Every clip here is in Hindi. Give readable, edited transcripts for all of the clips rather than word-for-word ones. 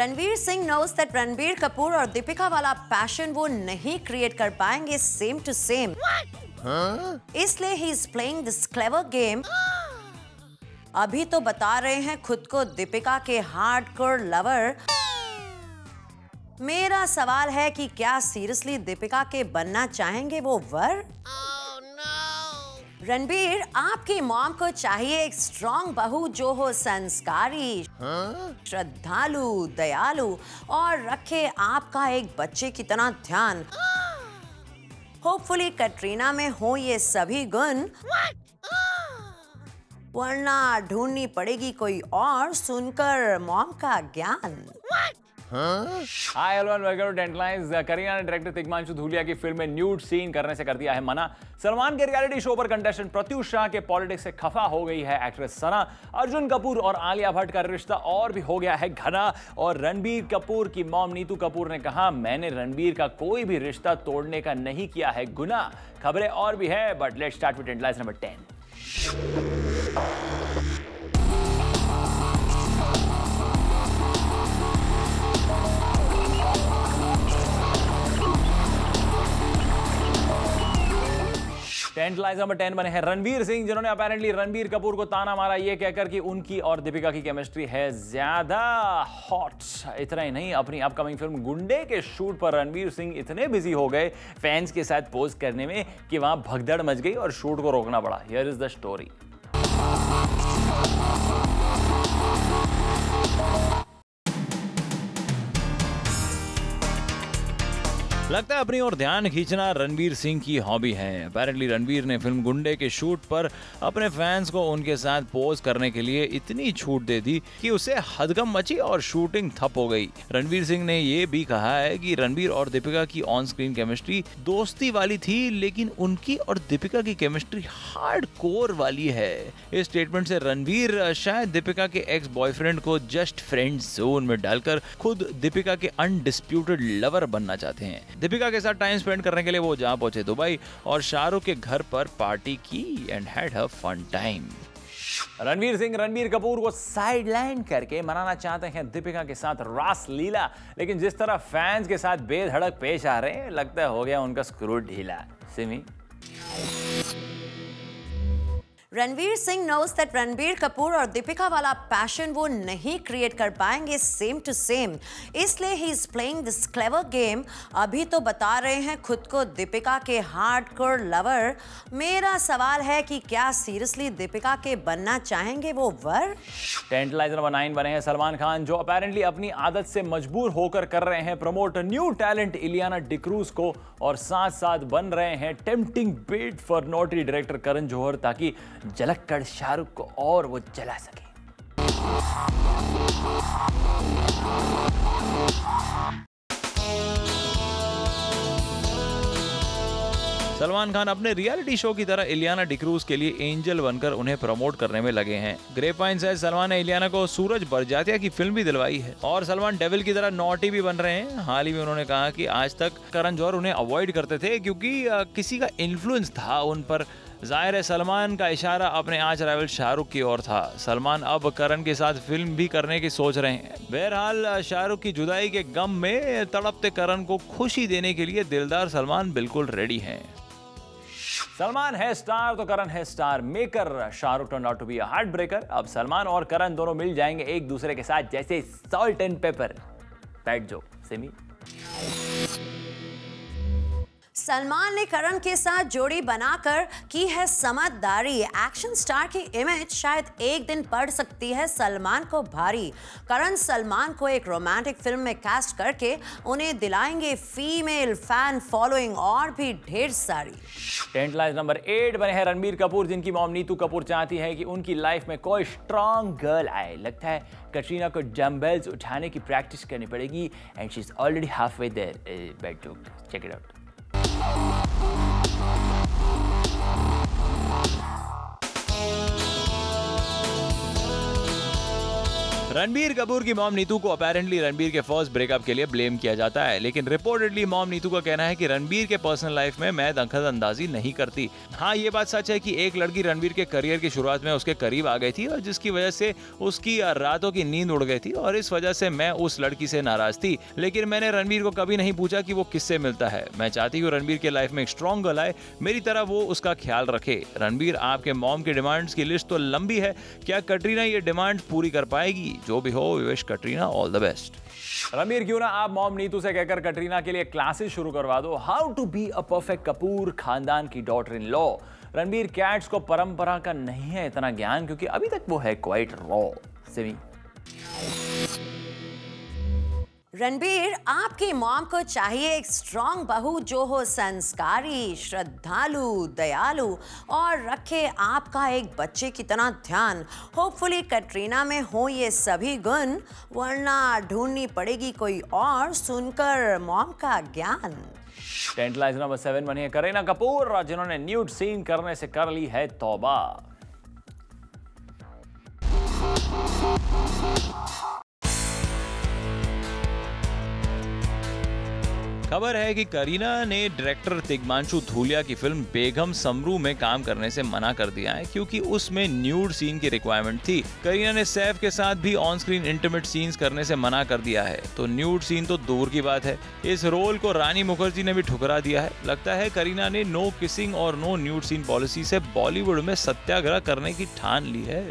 रणवीर सिंह knows that रणबीर कपूर और दीपिका वाला पैशन वो नहीं क्रिएट कर पाएंगे सेम टू सेम। इसलिए he is playing this clever game. अभी तो बता रहे हैं खुद को दीपिका के हार्डकोर लवर। मेरा सवाल है कि क्या सीरियसली दीपिका के बनना चाहेंगे वो वर? रणबीर, आपकी मॉम को चाहिए एक स्ट्रॉन्ग बहू जो हो संस्कारी, श्रद्धालु, दयालु और रखे आपका एक बच्चे की तरह ध्यान। होपफुली कटरीना में हो ये सभी गुण, वरना ढूंढनी पड़ेगी कोई और सुनकर मॉम का ज्ञान। Hi hello and welcome to Tentlines. Kareena ने डायरेक्टर तिग्मांशु धूलिया की फिल्म में न्यूड सीन करने से कर दिया है मना। सलमान के रियलिटी शो पर कंटेस्टेंट प्रत्युष शाह के पॉलिटिक्स से खफा हो गई है एक्ट्रेस सना। अर्जुन कपूर और आलिया भट्ट का रिश्ता और भी हो गया है घना। और रणबीर कपूर की मॉम नीतू कपूर ने कहा, मैंने रणबीर का कोई भी रिश्ता तोड़ने का नहीं किया है गुनाह। खबरें और भी है, but let's start with Tentlines number 10। Tentlines number 10 बने हैं रणवीर सिंह, जिन्होंने अपेरेंटली रणबीर कपूर को ताना मारा ये कहकर कि उनकी और दीपिका की केमिस्ट्री है ज्यादा हॉट। इतना ही नहीं, अपनी अपकमिंग फिल्म गुंडे के शूट पर रणवीर सिंह इतने बिजी हो गए फैंस के साथ पोज करने में कि वहां भगदड़ मच गई और शूट को रोकना पड़ा। Here is the story. लगता है अपनी ओर ध्यान खींचना रणबीर सिंह की हॉबी है। अपेरेंटली रणबीर ने फिल्म गुंडे के शूट पर अपने फैंस को उनके साथ पोज करने के लिए इतनी छूट दे दी कि उसे हदगम मची और शूटिंग ठप हो गई। रणबीर सिंह ने ये भी कहा है कि रणबीर और दीपिका की ऑन स्क्रीन केमिस्ट्री दोस्ती वाली थी, लेकिन उनकी और दीपिका की केमिस्ट्री हार्डकोर वाली है। इस स्टेटमेंट से रणबीर शायद दीपिका के एक्स बॉयफ्रेंड को जस्ट फ्रेंड जोन में डालकर खुद दीपिका के अनडिस्प्यूटेड लवर बनना चाहते हैं। दीपिका के साथ टाइम स्पेंड करने के लिए वो जहां पहुंचे दुबई और शाहरुख के घर पर पार्टी की and had a fun time. Ranveer Singh Ranbir Kapoor को साइडलाइन करके मनाना चाहते हैं दीपिका के साथ रास लीला, लेकिन जिस तरह फैंस के साथ बेधड़क पेश आ रहे हैं, लगता है हो गया उनका स्क्रू ढीला। सिमी, रणवीर सिंह knows that रणबीर कपूर और दीपिका वाला पैशन वो नहीं क्रिएट कर पाएंगे सेम टू सेम। इसलिए he is playing this clever game. अभी तो बता रहे हैं खुद को दीपिका के हार्डकोर लवर। मेरा सवाल है कि क्या सीरियसली दीपिका के बनना चाहेंगे वो वर? टेंटलाइजर नंबर 9 बने हैं सलमान खान, जो अपेरेंटली अपनी आदत से मजबूर होकर कर रहे हैं promote new talent Ileana D'Cruz को, और साथ साथ बन रहे हैं tempting bait for naughty director Karan Johar, ताकि झलक कर शाहरुख को और वो जला सके। सलमान खान अपने रियलिटी शो की तरह इलियाना डिक्रूज के लिए एंजल बनकर उन्हें प्रमोट करने में लगे हैं। ग्रेपवाइन से सलमान ने इलियाना को सूरज बरजातिया की फिल्म भी दिलवाई है और सलमान डेविल की तरह नॉटी भी बन रहे हैं। हाल ही में उन्होंने कहा कि आज तक करण जौहर उन्हें अवॉइड करते थे क्योंकि किसी का इन्फ्लुएंस था उन पर। जाहिर है सलमान का इशारा अपने आर्च राइवल शाहरुख की ओर था। सलमान अब करण के साथ फिल्म भी करने की सोच रहे हैं। बहरहाल शाहरुख की जुदाई के गम में तड़पते करण को खुशी देने के लिए दिलदार सलमान बिल्कुल रेडी हैं। सलमान है स्टार तो करण है star maker. Shahrukh turn out to be a heart breaker. अब सलमान और करण दोनों मिल जाएंगे एक दूसरे के साथ जैसे सॉल्ट एंड पेपर। बैठ जाओ सिमी। सलमान ने करण के साथ जोड़ी बनाकर की है समझदारी। एक्शन स्टार की इमेज शायद एक दिन पड़ सकती है सलमान को भारी। करण सलमान को एक रोमांटिक फिल्म में कास्ट करके उन्हें दिलाएंगे फीमेल फैन फॉलोइंग और भी ढेर सारी। टेंटलाइंस नंबर 8 बने हैं रणबीर कपूर, जिनकी मॉम नीतू कपूर चाहती है कि उनकी लाइफ में कोई स्ट्रॉन्ग गर्ल आए। लगता है कटरीना को डंबल्स उठाने की प्रैक्टिस करनी पड़ेगी and she is already half way there. Bad joke, check it out. Ranbir Kapoor की मॉम नीतू को अपेरेंटली रणबीर के फर्स्ट ब्रेकअप के लिए ब्लेम किया जाता है, लेकिन रिपोर्टेडली मॉम नीतू का कहना है कि रणबीर के पर्सनल लाइफ में मैं दखलअंदाजी नहीं करती। हाँ, ये बात सच है कि एक लड़की रणबीर के करियर की शुरुआत में उसके करीब आ गई थी और जिसकी वजह से उसकी रातों की नींद उड़ गई थी और इस वजह से मैं उस लड़की से नाराज थी। लेकिन मैंने रणबीर को कभी नहीं पूछा कि वो किससे मिलता है। मैं चाहती हूँ रणबीर के लाइफ में एक स्ट्रॉन्ग गर्ल आए, मेरी तरह वो उसका ख्याल रखे। रणबीर, आपके मॉम की डिमांड्स की लिस्ट तो लंबी है, क्या कटरीना ये डिमांड पूरी कर पाएगी? जो भी हो, we wish Katrina all the best. Ranbir, क्यों ना आप मॉम नीतू से कहकर कटरीना के लिए क्लासेस शुरू करवा दो, how to be a perfect Kapoor खानदान की डॉटर इन लॉ। रणबीर कैट्स को परंपरा का नहीं है इतना ज्ञान, क्योंकि अभी तक वो है क्वाइट रॉ। सिमी, रणबीर, आपकी मॉम को चाहिए एक स्ट्रॉन्ग बहू जो हो संस्कारी, श्रद्धालु, दयालु और रखे आपका एक बच्चे की तरह ध्यान। होपफुली कटरीना में हो ये सभी गुण, वरना ढूंढनी पड़ेगी कोई और सुनकर मॉम का ज्ञान। टेंटलाइज नंबर 7 बनी है करीना कपूर, जिन्होंने न्यूड सीन करने से कर ली है तौबा। खबर है कि करीना ने डायरेक्टर तिग्मांशु धूलिया की फिल्म बेगम समरू में काम करने से मना कर दिया है, क्योंकि उसमें न्यूड सीन की रिक्वायरमेंट थी। करीना ने सैफ के साथ भी ऑन स्क्रीन इंटीमेट सीन्स करने से मना कर दिया है, तो न्यूड सीन तो दूर की बात है। इस रोल को रानी मुखर्जी ने भी ठुकरा दिया है। लगता है करीना ने नो किसिंग और नो न्यूड सीन पॉलिसी से बॉलीवुड में सत्याग्रह करने की ठान ली है।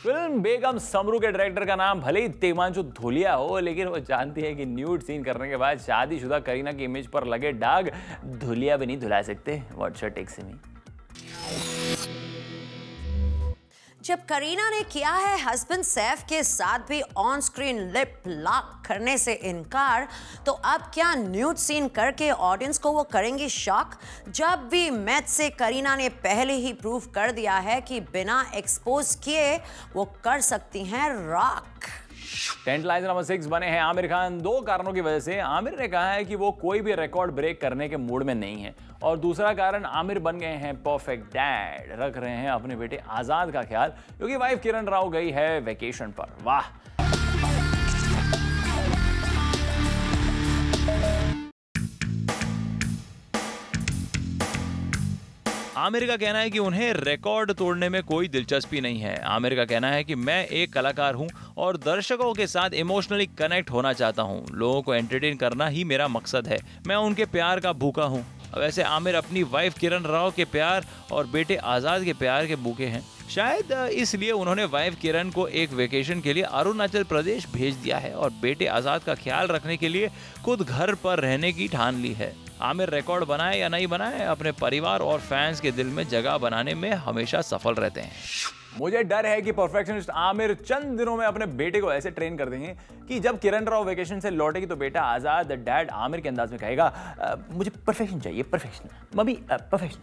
फिल्म बेगम समरू के डायरेक्टर का नाम भले ही तिग्मांशु धूलिया हो, लेकिन वो जानती है कि न्यूड सीन करने के बाद शादीशुदा करीना की इमेज पर लगे दाग धूलिया भी नहीं धुला सकते। What's your take Simi? जब करीना ने किया है हस्बैंड सैफ के साथ भी ऑन स्क्रीन लिप लॉक करने से इनकार, तो अब क्या न्यूड सीन करके ऑडियंस को वो करेंगी शॉक? जब भी मैथ से करीना ने पहले ही प्रूव कर दिया है कि बिना एक्सपोज किए वो कर सकती हैं रॉक। टेंटलाइज नंबर 6 बने हैं आमिर खान। 2 कारणों की वजह से आमिर ने कहा है कि वो कोई भी रिकॉर्ड ब्रेक करने के मूड में नहीं है, और दूसरा कारण, आमिर बन गए हैं परफेक्ट डैड, रख रहे हैं अपने बेटे आजाद का ख्याल, क्योंकि वाइफ किरण राव गई है वेकेशन पर। वाह। आमिर का कहना है कि उन्हें रिकॉर्ड तोड़ने में कोई दिलचस्पी नहीं है। आमिर का कहना है कि मैं एक कलाकार हूं और दर्शकों के साथ इमोशनली कनेक्ट होना चाहता हूं। लोगों को एंटरटेन करना ही मेरा मकसद है। मैं उनके प्यार का भूखा हूं। वैसे आमिर अपनी वाइफ किरण राव के प्यार और बेटे आजाद के प्यार के भूखे हैं। शायद इसलिए उन्होंने वाइफ किरण को एक वेकेशन के लिए अरुणाचल प्रदेश भेज दिया है और बेटे आजाद का ख्याल रखने के लिए खुद घर पर रहने की ठान ली है। आमिर रिकॉर्ड बनाए या नहीं बनाए, अपने परिवार और फैंस के दिल में जगह बनाने में हमेशा सफल रहते हैं। मुझे डर है कि परफेक्शनिस्ट आमिर चंद दिनों में अपने बेटे को ऐसे ट्रेन कर देंगे कि जब किरण राव वेकेशन से लौटेगी तो बेटा आजाद डैड आमिर के अंदाज में कहेगा, मुझे परफेक्शन चाहिए, perfection mummy, perfection.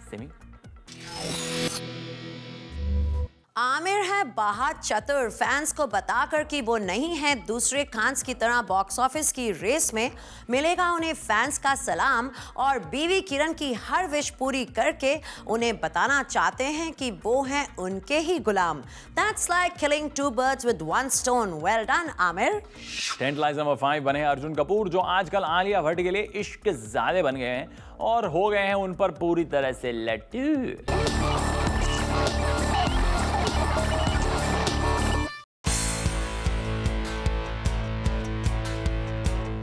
Simi, Aamir है बहुत चतुर, फैंस को बताकर कि वो नहीं है दूसरे खान्स की तरह बॉक्स ऑफिस की रेस में। मिलेगा उन्हें फैंस का सलाम, और बीवी किरण की हर विश पूरी करके उन्हें बताना चाहते हैं कि वो हैं उनके ही गुलाम। That's like killing 2 birds with 1 stone. Well done, Aamir. Tantalise number 5 बने हैं अर्जुन कपूर, जो आजकल आलिया भट्ट के लिए इश्क ज़्यादा बन गए हैं और हो गए हैं उन पर पूरी तरह से लट्टू।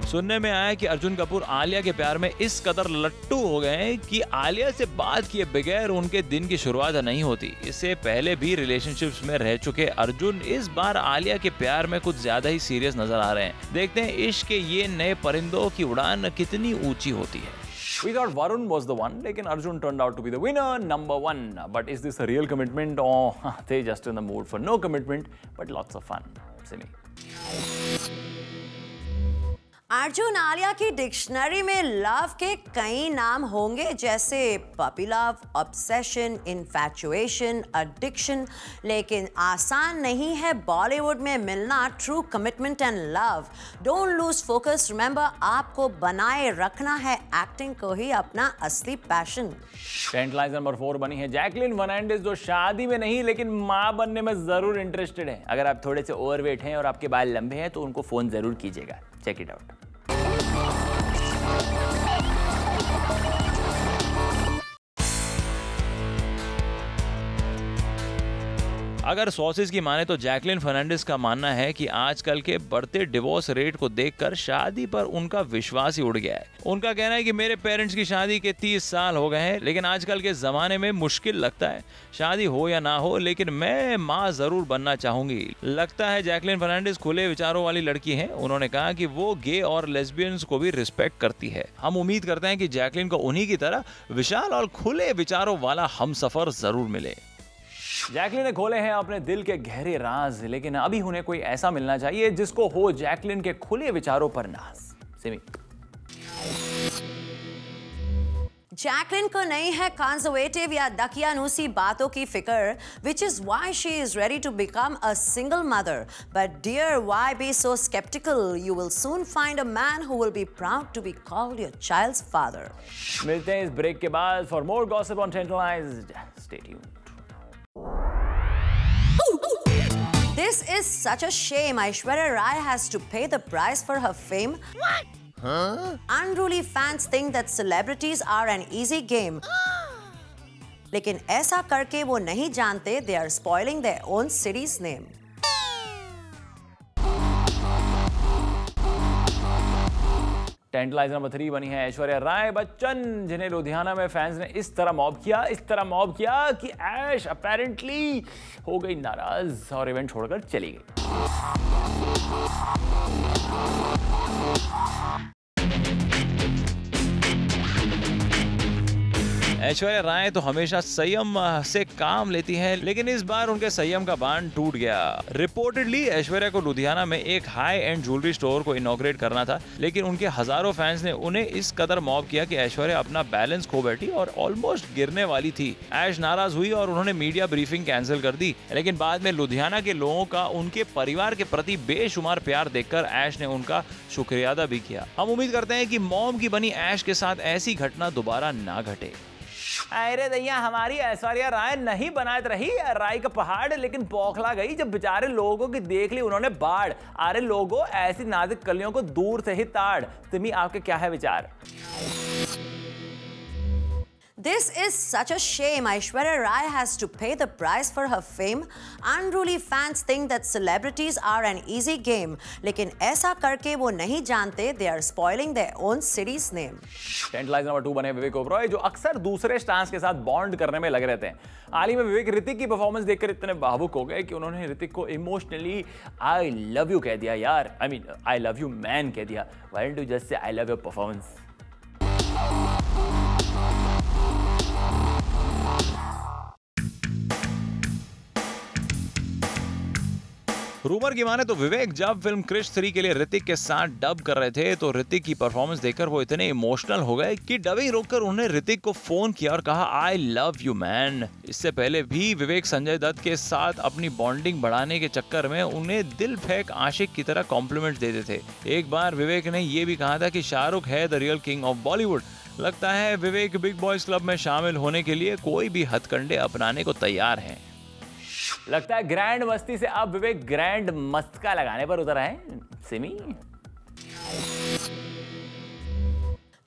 सुनने में आया कि अर्जुन कपूर आलिया के प्यार में इस कदर लट्टू हो गए हैं कि आलिया से बात किए बगैर उनके दिन की शुरुआत नहीं होती। इससे पहले भी रिलेशनशिप्स में रह चुके अर्जुन इस बार आलिया के प्यार में कुछ ज्यादा ही सीरियस नजर आ रहे हैं। देखते हैं इश्क के ये नए परिंदों की उड़ान कितनी ऊंची होती है। We thought Varun was the one, लेकिन Arjun turned out to be the winner, number 1. But is this a real commitment, or they just in the mood for no commitment but lots of fun? Simi. Arjun Alia की डिक्शनरी में लव के कई नाम होंगे, जैसे puppy love, obsession, infatuation, addiction, लेकिन आसान नहीं है बॉलीवुड में मिलना true commitment and love. Don't lose focus, remember आपको बनाए रखना है एक्टिंग को ही अपना असली पैशन। टेंट लाइन नंबर 4 बनी है जैकलिन फर्नांडिस, जो शादी में नहीं लेकिन माँ बनने में जरूर इंटरेस्टेड है। अगर आप थोड़े से ओवरवेट हैं और आपके बाल लंबे हैं तो उनको फोन जरूर कीजिएगा। Check it out. अगर सॉसेस की माने तो जैकलिन फर्नांडिस का मानना है कि आजकल के बढ़ते डिवोर्स रेट को देखकर शादी पर उनका विश्वास ही उड़ गया है। उनका कहना है कि मेरे पेरेंट्स की शादी के 30 साल हो गए हैं, लेकिन आजकल के जमाने में मुश्किल लगता है। शादी हो या ना हो, लेकिन मैं माँ जरूर बनना चाहूंगी। लगता है जैकलिन फर्नांडिस खुले विचारों वाली लड़की है। उन्होंने कहा कि वो गे और लेस्बियंस को भी रिस्पेक्ट करती है। हम उम्मीद करते हैं कि जैकलिन को उन्हीं की तरह विशाल और खुले विचारों वाला हमसफर जरूर मिले। जैकलिन ने खोले हैं अपने दिल के गहरे राज, लेकिन अभी उन्हें कोई ऐसा मिलना चाहिए जिसको हो जैकलिन के खुले विचारों पर नाज। सिमी, जैकलिन को नहीं है कंजर्वेटिव या दकियानूसी बातों की फिक्र, which is why she is ready to become a single mother. But dear, why be so skeptical? You will soon find a man who will be proud to be called your child's father. मिलते हैं इस ब्रेक के बाद। For more gossip on Tantalized, stay tuned. This is such a shame. Aishwarya Rai has to pay the price for her fame. What? Huh? Unruly fans think that celebrities are an easy game. लेकिन ऐसा करके वो नहीं जानते they are spoiling their own city's name. Tantalise number 3 बनी है ऐश्वर्या राय बच्चन, जिन्हें लुधियाना में फैंस ने इस तरह मॉब किया कि ऐश अपेरेंटली हो गई नाराज और इवेंट छोड़कर चली गई। ऐश्वर्या राय तो हमेशा संयम से काम लेती हैं, लेकिन इस बार उनके संयम का बांध टूट गया। रिपोर्टेडली ऐश्वर्या को लुधियाना में एक हाई एंड ज्वेलरी स्टोर को इनॉग्रेट करना था, लेकिन उनके हजारों फैंस ने उन्हें इस कदर मॉब किया कि ऐश्वर्या अपना बैलेंस खो बैठी और ऑलमोस्ट गिरने वाली थी। ऐश नाराज हुई और उन्होंने मीडिया ब्रीफिंग कैंसिल कर दी, लेकिन बाद में लुधियाना के लोगों का उनके परिवार के प्रति बेशुमार प्यार देखकर ऐश ने उनका शुक्रिया अदा भी किया। हम उम्मीद करते हैं कि मॉम की बनी ऐश के साथ ऐसी घटना दोबारा ना घटे। अरे दैया, हमारी ऐश्वर्या राय नहीं बनात रही राय का पहाड़, लेकिन बौखला गई जब बेचारे लोगों की देख ली उन्होंने बाढ़। अरे लोगों, ऐसी नाजुक कलियों को दूर से ही ताड़। तुम्ही आपके क्या है विचार? This is such a shame. Aishwarya Rai has to pay the price for her fame. Unruly fans think that celebrities are an easy game. लेकिन ऐसा करके वो नहीं जानते they are spoiling their own city's name. Tantalise number 2 बने विवेक ओबरॉय, जो अक्सर दूसरे स्टार्स के साथ बॉन्ड करने में लगे रहते हैं। हाल ही में विवेक ऋतिक की परफॉर्मेंस देखकर इतने भावुक हो गए कि उन्होंने ऋतिक को इमोशनली आई लव यू कह दिया। यार, I mean I love you man कह दिया। Why don't you just say I love your performance? Rumour की माने तो विवेक जब फिल्म क्रिश 3 के लिए ऋतिक के साथ डब कर रहे थे तो ऋतिक की परफॉर्मेंस देखकर वो इतने इमोशनल हो गए कि डबिंग रोककर उन्होंने ऋतिक को फोन किया और कहा आई लव यू मैन। इससे पहले भी विवेक संजय दत्त के साथ अपनी बॉन्डिंग बढ़ाने के चक्कर में उन्हें दिल फेंक आशिक की तरह कॉम्प्लीमेंट देते थे। एक बार विवेक ने ये भी कहा था कि शाहरुख है the real king of Bollywood. लगता है विवेक बिग बॉयज क्लब में शामिल होने के लिए कोई भी हथकंडे अपनाने को तैयार हैं। लगता है ग्रैंड मस्ती से अब विवेक ग्रैंड मस्का लगाने पर उतर आए। सिमी,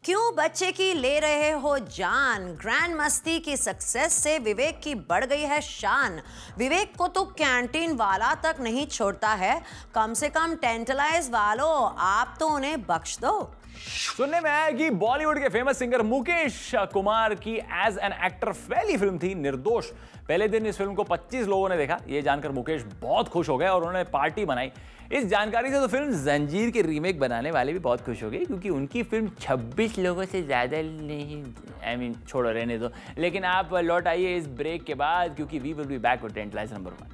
क्यों बच्चे की ले रहे हो जान? ग्रैंड मस्ती की सक्सेस से विवेक की बढ़ गई है शान। विवेक को तो कैंटीन वाला तक नहीं छोड़ता है। कम से कम टेंटलाइज वालों, आप तो उन्हें बख्श दो। सुनने में आया कि बॉलीवुड के फेमस सिंगर मुकेश कुमार की एज एन एक्टर पहली फिल्म थी निर्दोष। पहले दिन इस फिल्म को 25 लोगों ने देखा। ये जानकर मुकेश बहुत खुश हो गए और उन्होंने पार्टी बनाई। इस जानकारी से तो फिल्म जंजीर की रीमेक बनाने वाले भी बहुत खुश हो गए, क्योंकि उनकी फिल्म 26 लोगों से ज्यादा नहीं, छोड़ो रहने दो। लेकिन आप लौट आइए इस ब्रेक के बाद, क्योंकि we will be back with tantalise number 1।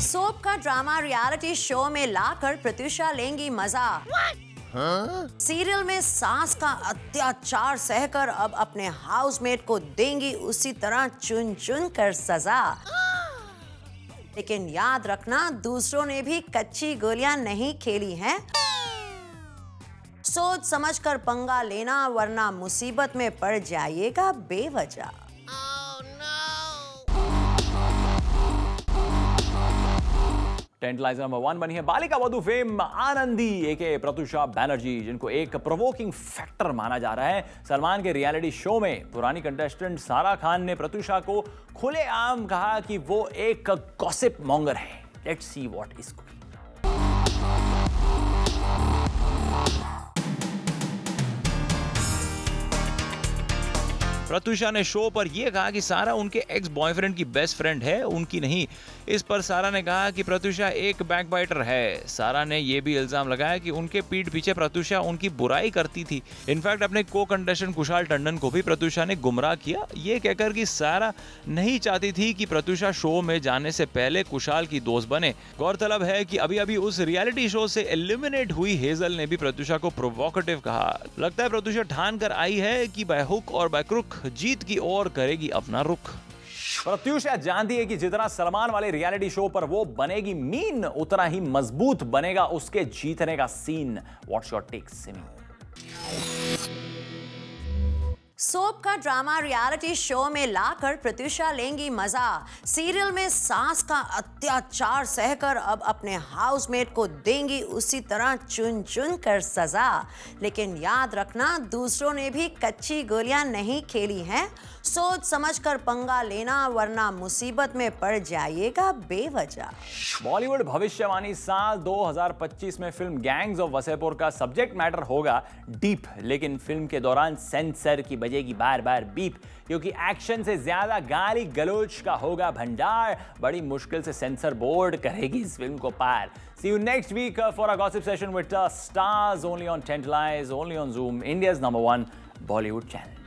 Soap का ड्रामा रियलिटी शो में लाकर प्रत्युषा लेंगी मजा। सीरियल में सास का अत्याचार सहकर अब अपने हाउसमेट को देंगी उसी तरह चुन चुन कर सजा। लेकिन याद रखना, दूसरों ने भी कच्ची गोलियां नहीं खेली हैं। सोच समझकर पंगा लेना, वरना मुसीबत में पड़ जाइएगा बेवजह। टेंटलाइजर नंबर 1 बनी है बालिका वधू फेम आनंदी एके प्रत्युषा बैनर्जी, जिनको एक प्रोवोकिंग फैक्टर माना जा रहा है। सलमान के रियलिटी शो में पुरानी कंटेस्टेंट सारा खान ने प्रत्युषा को खुलेआम कहा कि वो एक गॉसिप मॉन्गर है। Let's see what is cooking. Pratyusha ने शो पर यह कहा कि सारा उनके एक्स बॉयफ्रेंड की बेस्ट फ्रेंड है, उनकी नहीं। इस पर सारा ने कहा कि प्रत्युषा एक बैकबाइटर है। सारा ने यह भी इल्जाम लगाया कि उनके पीठ पीछे प्रत्युषा उनकी बुराई करती थी। इनफैक्ट अपने को कंटेस्टेंट कुशाल टंडन को भी प्रत्युषा ने गुमराह किया, ये कहकर कि सारा नहीं चाहती थी कि प्रत्युषा शो में जाने से पहले कुशाल की दोस्त बने। गौरतलब है कि अभी अभी उस रियलिटी शो से एलिमिनेट हुई हेजल ने भी प्रत्युषा को प्रोवोकेटिव कहा। लगता है प्रत्युषा ठान कर आई है कि बाय हुक और बाय क्रुक जीत की ओर करेगी अपना रुख। प्रत्युषा जानती है कि जितना सलमान वाले रियलिटी शो पर वो बनेगी मीन, उतना ही मजबूत बनेगा उसके जीतने का scene. What's your take Simi? Soap का ड्रामा रियलिटी शो में लाकर प्रत्युषा लेंगी मजा। सीरियल में सास का अत्याचार सहकर अब अपने हाउसमेट को देंगी उसी तरह चुन चुन कर सजा। लेकिन याद रखना, दूसरों ने भी कच्ची गोलियां नहीं खेली हैं। सोच समझकर पंगा लेना, वरना मुसीबत में पड़ जाइएगा बेवजह। बॉलीवुड भविष्यवाणी साल 2025 में फिल्म गैंग्स ऑफ वसेपुर का सब्जेक्ट मैटर होगा डीप, लेकिन फिल्म के दौरान सेंसर की बजेगी बार बार बीप, क्योंकि एक्शन से ज्यादा गाली गलोच का होगा भंडार। बड़ी मुश्किल से सेंसर बोर्ड करेगी इस फिल्म को पार। See you next week for a gossip session with stars only on Tantalize, only on Zoom, India's #1 Bollywood channel.